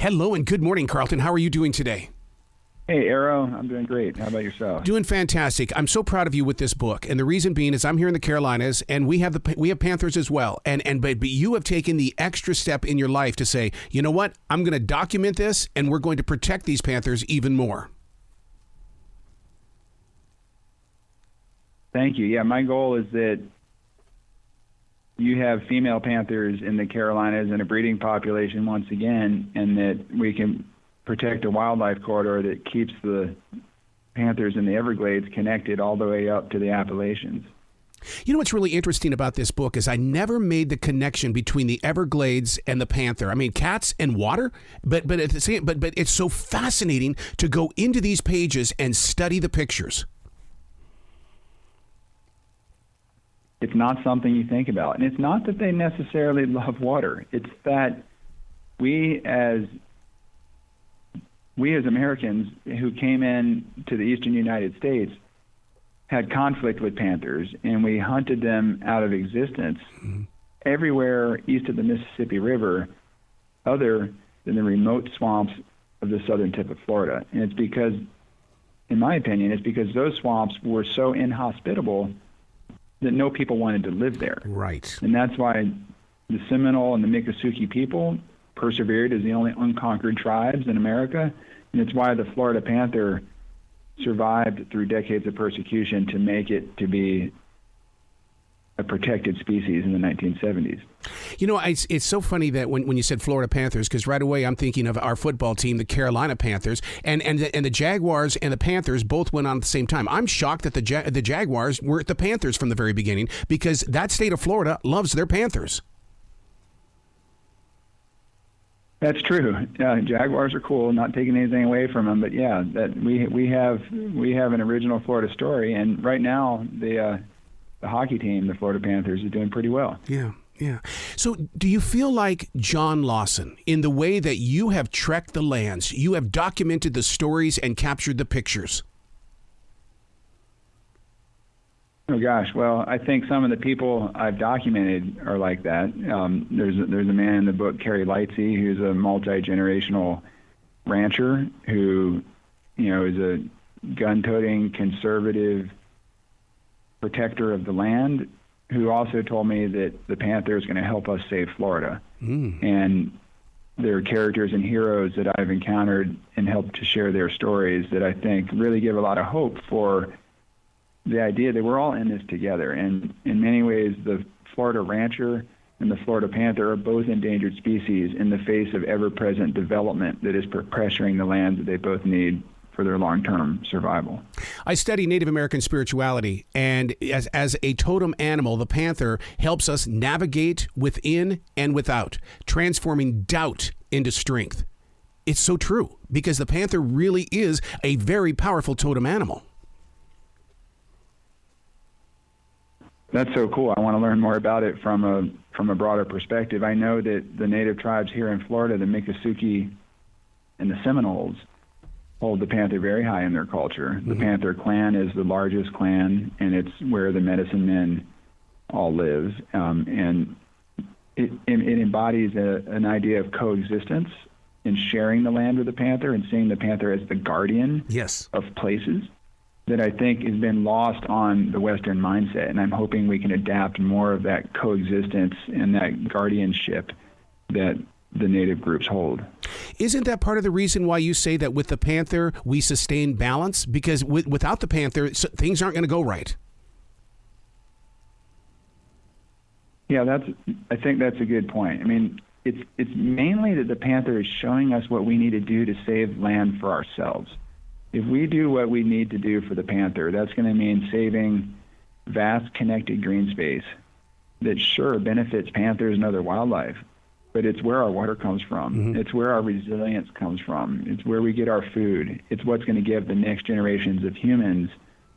Hello and good morning, Carlton. How are you doing today? Hey, Arrow. I'm doing great. How about yourself? Doing fantastic. I'm so proud of you with this book, and the reason being is I'm here in the Carolinas, and we have Panthers as well. But you have taken the extra step in your life to say, you know what? I'm going to document this, and we're going to protect these Panthers even more. Thank you. Yeah, my goal is that you have female Panthers in the Carolinas and a breeding population once again, and that we can protect a wildlife corridor that keeps the Panthers in the Everglades connected all the way up to the Appalachians. You know what's really interesting about this book is I never made the connection between the Everglades and the Panther. I mean, cats and water, but at the same, but it's so fascinating to go into these pages and study the pictures. It's not something you think about. And it's not that they necessarily love water. It's that we as Americans who came in to the eastern United States had conflict with panthers, and we hunted them out of existence everywhere east of the Mississippi River other than the remote swamps of the southern tip of Florida. And it's because, in my opinion, it's because those swamps were so inhospitable that no people wanted to live there. Right. And that's why the Seminole and the Miccosukee people persevered as the only unconquered tribes in America. And it's why the Florida panther survived through decades of persecution to make it to be a protected species in the 1970s. You know, it's so funny that when you said Florida Panthers, because right away I'm thinking of our football team, the Carolina Panthers, and the Jaguars and the Panthers both went on at the same time. I'm shocked that the Jaguars were the Panthers from the very beginning, because that state of Florida loves their Panthers. That's true. Jaguars are cool, not taking anything away from them, but yeah, that we have an original Florida story, and right now the hockey team, the Florida Panthers, is doing pretty well. Yeah. Yeah. So do you feel like John Lawson, in the way that you have trekked the lands, you have documented the stories and captured the pictures? Oh, gosh. Well, I think some of the people I've documented are like that. There's a man in the book, Kerry Lightsey, who's a multi-generational rancher who, is a gun-toting, conservative protector of the land, who also told me that the Panther is going to help us save Florida. And there are characters and heroes that I've encountered and helped to share their stories that I think really give a lot of hope for the idea that we're all in this together. And in many ways, the Florida rancher and the Florida Panther are both endangered species in the face of ever-present development that is pressuring the land that they both need for their long-term survival. I study Native American spirituality, and as a totem animal, the panther helps us navigate within and without, transforming doubt into strength. It's so true, because the panther really is a very powerful totem animal. That's so cool. I want to learn more about it from a broader perspective. I know that the native tribes here in Florida, the Miccosukee and the Seminoles, hold the panther very high in their culture. The Panther clan is the largest clan, and it's where the medicine men all live. And it embodies an idea of coexistence and sharing the land with the panther and seeing the panther as the guardian of places that I think has been lost on the Western mindset. And I'm hoping we can adapt more of that coexistence and that guardianship that the native groups hold. Isn't that part of the reason why you say that with the panther we sustain balance? Because without the panther, things aren't going to go right. Yeah, I think that's a good point. I mean, it's mainly that the panther is showing us what we need to do to save land for ourselves. If we do what we need to do for the panther, that's going to mean saving vast connected green space that sure benefits panthers and other wildlife, but it's where our water comes from. It's where our resilience comes from. It's where we get our food. It's what's going to give the next generations of humans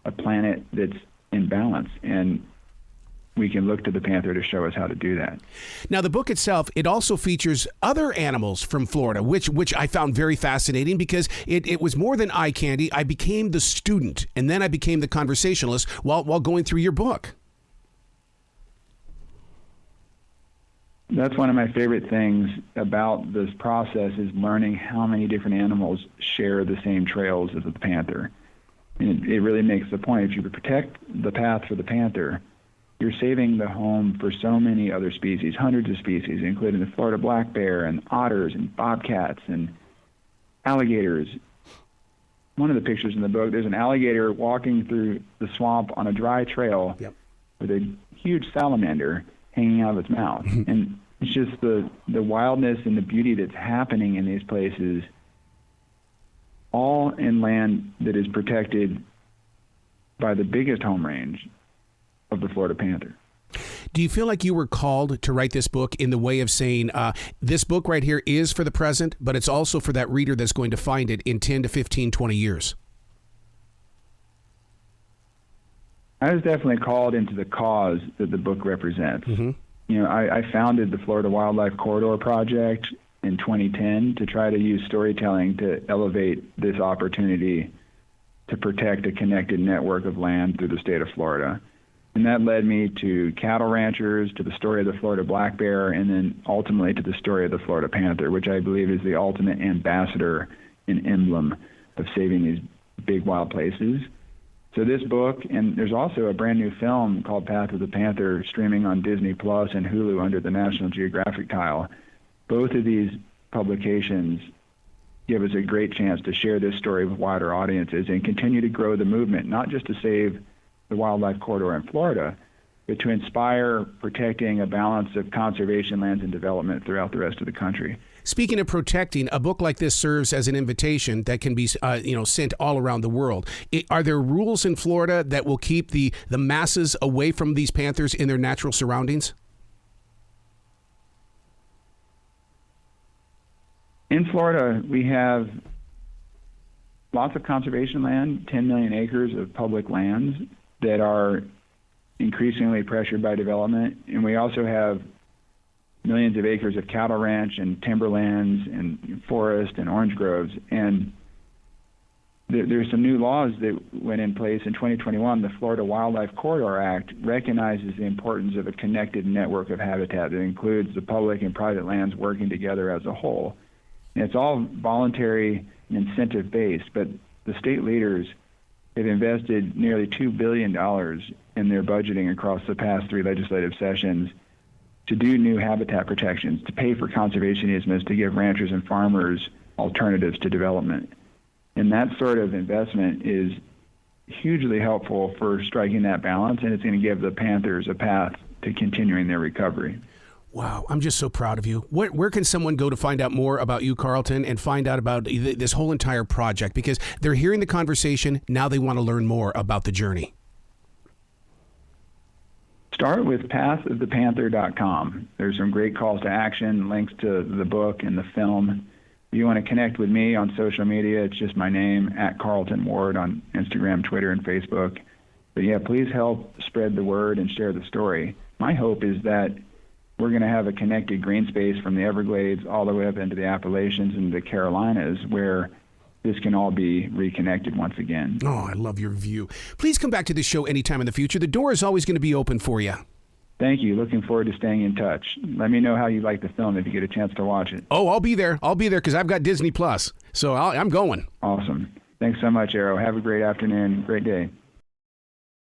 a planet that's in balance. And we can look to the panther to show us how to do that. Now, the book itself, it also features other animals from Florida, which I found very fascinating because it was more than eye candy. I became the student, and then I became the conversationalist while going through your book. That's one of my favorite things about this process is learning how many different animals share the same trails as the panther. And it really makes the point. If you protect the path for the panther, you're saving the home for so many other species, hundreds of species, including the Florida black bear and otters and bobcats and alligators. One of the pictures in the book, there's an alligator walking through the swamp on a dry trail with a huge salamander hanging out of its mouth. And it's just the wildness and the beauty that's happening in these places, all in land that is protected by the biggest home range of the Florida panther. Do you feel like you were called to write this book in the way of saying, this book right here is for the present, but it's also for that reader that's going to find it in 10 to 15, 20 years? I was definitely called into the cause that the book represents. You know, I founded the Florida Wildlife Corridor Project in 2010 to try to use storytelling to elevate this opportunity to protect a connected network of land through the state of Florida. And that led me to cattle ranchers, to the story of the Florida black bear, and then ultimately to the story of the Florida panther, which I believe is the ultimate ambassador and emblem of saving these big wild places. So this book, and there's also a brand new film called Path of the Panther streaming on Disney Plus and Hulu under the National Geographic tile. Both of these publications give us a great chance to share this story with wider audiences and continue to grow the movement, not just to save the wildlife corridor in Florida, but to inspire protecting a balance of conservation lands and development throughout the rest of the country. Speaking of protecting, a book like this serves as an invitation that can be sent all around the world. Are there rules in Florida that will keep the masses away from these panthers in their natural surroundings? In Florida, we have lots of conservation land, 10 million acres of public lands that are increasingly pressured by development. And we also have millions of acres of cattle ranch and timberlands and forest and orange groves. And there's some new laws that went in place in 2021. The Florida Wildlife Corridor Act recognizes the importance of a connected network of habitat that includes the public and private lands working together as a whole. And it's all voluntary and incentive-based, but the state leaders have invested nearly $2 billion in their budgeting across the past 3 legislative sessions to do new habitat protections, to pay for conservation easements, to give ranchers and farmers alternatives to development. And that sort of investment is hugely helpful for striking that balance, and it's going to give the panthers a path to continuing their recovery. Wow, I'm just so proud of you. Where can someone go to find out more about you, Carlton, and find out about this whole entire project? Because they're hearing the conversation, now they want to learn more about the journey. Start with pathofthepanther.com. There's some great calls to action, links to the book and the film. If you want to connect with me on social media, it's just my name, @CarltonWard on Instagram, Twitter, and Facebook. But yeah, please help spread the word and share the story. My hope is that we're going to have a connected green space from the Everglades all the way up into the Appalachians and the Carolinas where this can all be reconnected once again. Oh, I love your view. Please come back to this show anytime in the future. The door is always going to be open for you. Thank you. Looking forward to staying in touch. Let me know how you like the film if you get a chance to watch it. Oh, I'll be there. I'll be there because I've got Disney Plus. So I'm going. Awesome. Thanks so much, Arrow. Have a great afternoon. Great day.